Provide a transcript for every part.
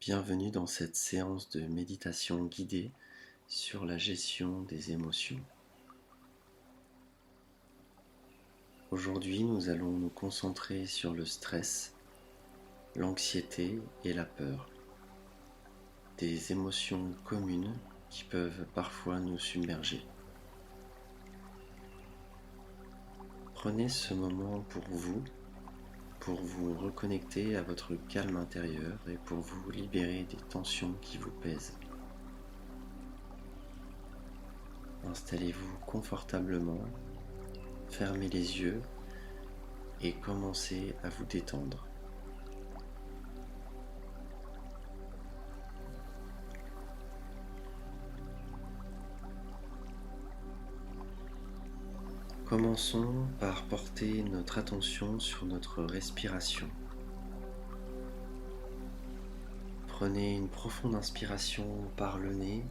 Bienvenue dans cette séance de méditation guidée sur la gestion des émotions. Aujourd'hui, nous allons nous concentrer sur le stress, l'anxiété et la peur, des émotions communes qui peuvent parfois nous submerger. Prenez ce moment pour vous reconnecter à votre calme intérieur et pour vous libérer des tensions qui vous pèsent. Installez-vous confortablement, fermez les yeux et commencez à vous détendre. Commençons par porter notre attention sur notre respiration. Prenez une profonde inspiration par le nez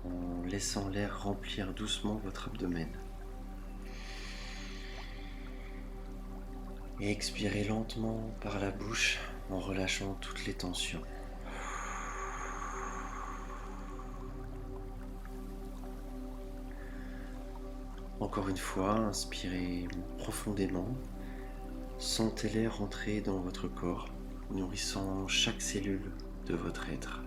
en laissant l'air remplir doucement votre abdomen. Et expirez lentement par la bouche en relâchant toutes les tensions. Encore une fois, inspirez profondément. Sentez l'air rentrer dans votre corps, nourrissant chaque cellule de votre être.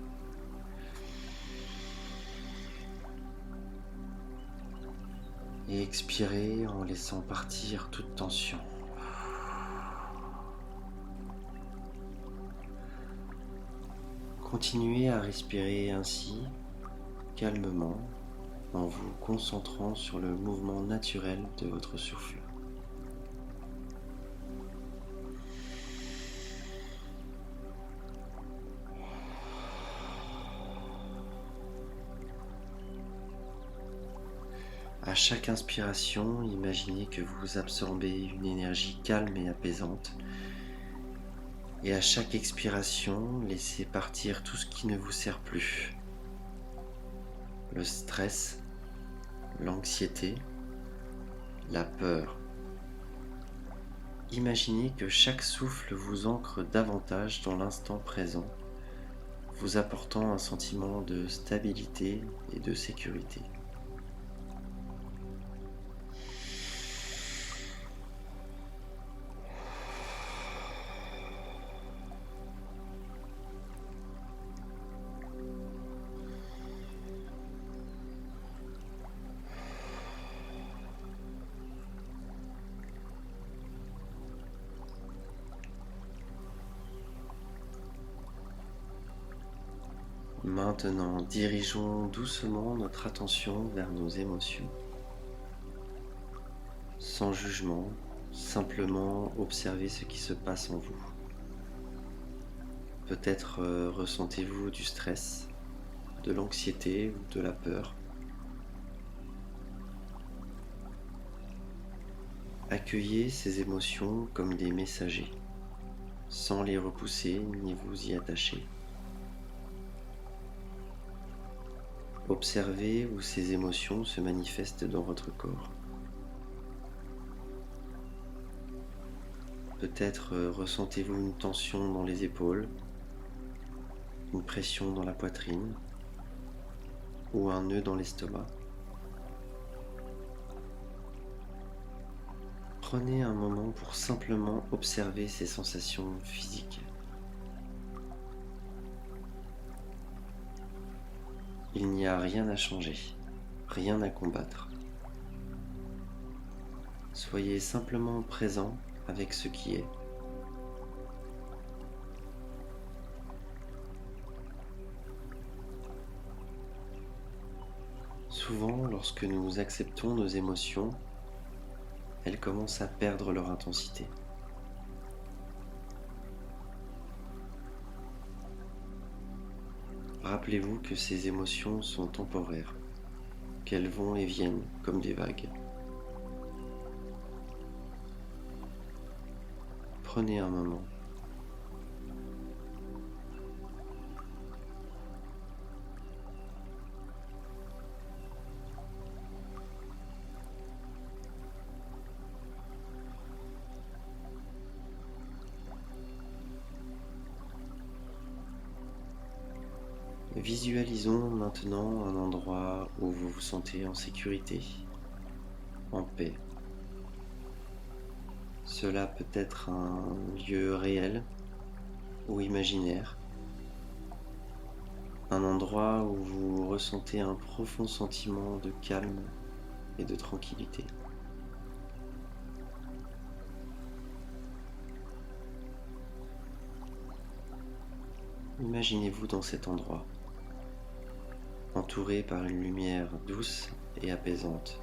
Et expirez en laissant partir toute tension. Continuez à respirer ainsi, calmement, en vous concentrant sur le mouvement naturel de votre souffle. À chaque inspiration, imaginez que vous absorbez une énergie calme et apaisante. Et à chaque expiration, laissez partir tout ce qui ne vous sert plus. Le stress, l'anxiété, la peur. Imaginez que chaque souffle vous ancre davantage dans l'instant présent, vous apportant un sentiment de stabilité et de sécurité. Maintenant, dirigeons doucement notre attention vers nos émotions. Sans jugement, simplement observez ce qui se passe en vous. Peut-être ressentez-vous du stress, de l'anxiété ou de la peur. Accueillez ces émotions comme des messagers, sans les repousser ni vous y attacher. Observez où ces émotions se manifestent dans votre corps. Peut-être ressentez-vous une tension dans les épaules, une pression dans la poitrine ou un nœud dans l'estomac. Prenez un moment pour simplement observer ces sensations physiques. Il n'y a rien à changer, rien à combattre. Soyez simplement présent avec ce qui est. Souvent, lorsque nous acceptons nos émotions, elles commencent à perdre leur intensité. Rappelez-vous que ces émotions sont temporaires, qu'elles vont et viennent comme des vagues. Prenez un moment. Visualisons maintenant un endroit où vous vous sentez en sécurité, en paix. Cela peut être un lieu réel ou imaginaire, un endroit où vous ressentez un profond sentiment de calme et de tranquillité. Imaginez-vous dans cet endroit, entouré par une lumière douce et apaisante.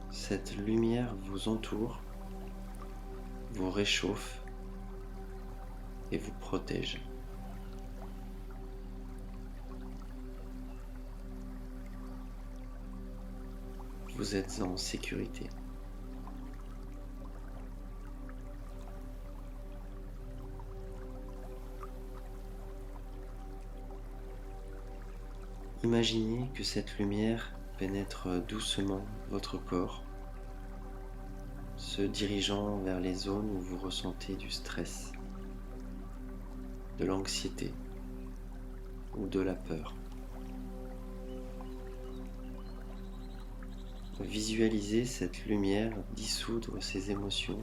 Cette lumière vous entoure, vous réchauffe et vous protège. Vous êtes en sécurité. Imaginez que cette lumière pénètre doucement votre corps, se dirigeant vers les zones où vous ressentez du stress, de l'anxiété ou de la peur. Visualisez cette lumière dissoudre ces émotions,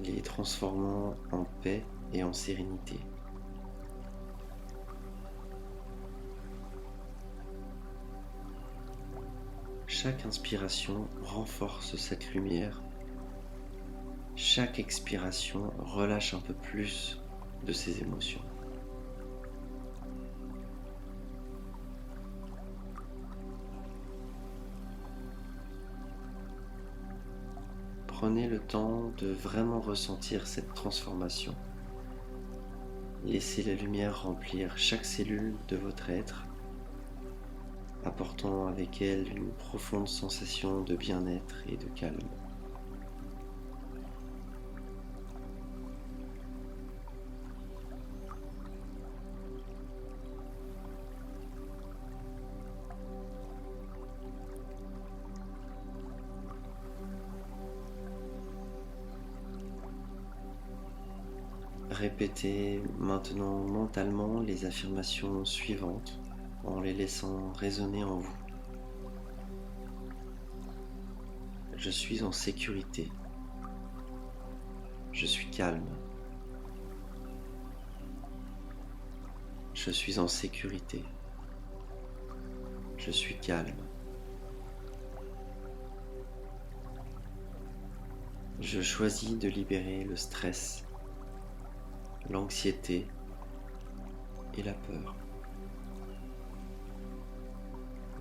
les transformant en paix et en sérénité. Chaque inspiration renforce cette lumière. Chaque expiration relâche un peu plus de ces émotions. Prenez le temps de vraiment ressentir cette transformation. Laissez la lumière remplir chaque cellule de votre être, apportant avec elle une profonde sensation de bien-être et de calme. Répétez maintenant mentalement les affirmations suivantes en les laissant résonner en vous. Je suis en sécurité. Je suis calme. Je suis en sécurité. Je suis calme. Je choisis de libérer le stress, l'anxiété et la peur.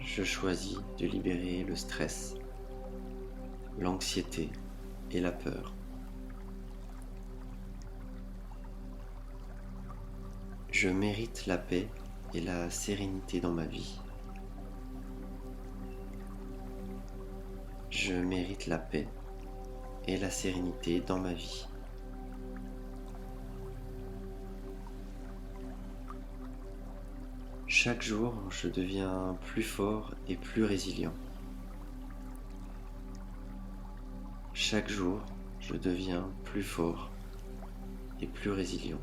Je choisis de libérer le stress, l'anxiété et la peur. Je mérite la paix et la sérénité dans ma vie. Je mérite la paix et la sérénité dans ma vie. Chaque jour, je deviens plus fort et plus résilient. Chaque jour, je deviens plus fort et plus résilient.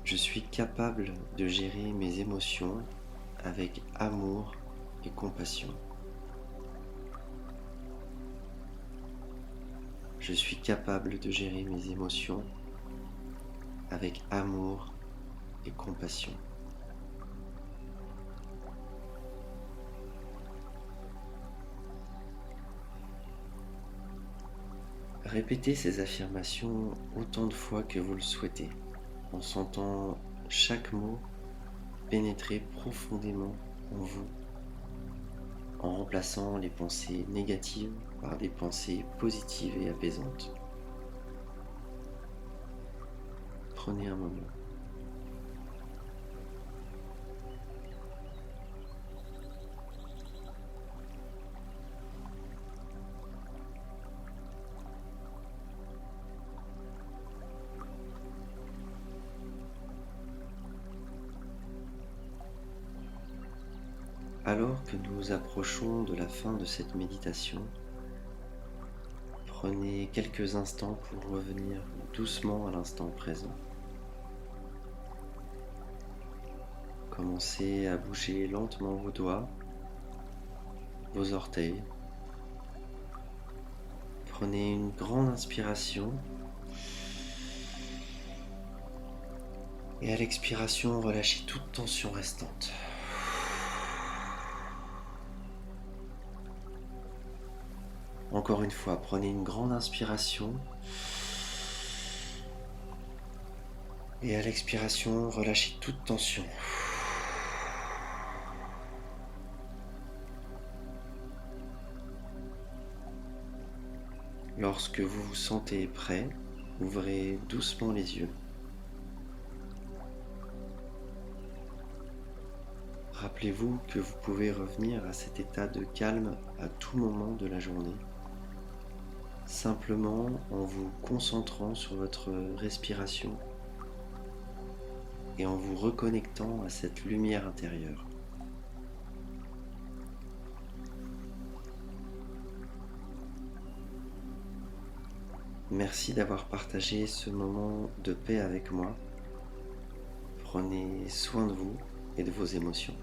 Je suis capable de gérer mes émotions avec amour et compassion. Je suis capable de gérer mes émotions avec amour et compassion. Répétez ces affirmations autant de fois que vous le souhaitez, en sentant chaque mot pénétrer profondément en vous, en remplaçant les pensées négatives par des pensées positives et apaisantes. Prenez un moment. Alors que nous approchons de la fin de cette méditation, Prenez quelques instants pour revenir doucement à l'instant présent. Commencez à bouger lentement vos doigts, vos orteils. Prenez une grande inspiration et à l'expiration, relâchez toute tension restante. Encore une fois, prenez une grande inspiration et à l'expiration, relâchez toute tension. Lorsque vous vous sentez prêt, ouvrez doucement les yeux. Rappelez-vous que vous pouvez revenir à cet état de calme à tout moment de la journée, simplement en vous concentrant sur votre respiration et en vous reconnectant à cette lumière intérieure. Merci d'avoir partagé ce moment de paix avec moi. Prenez soin de vous et de vos émotions.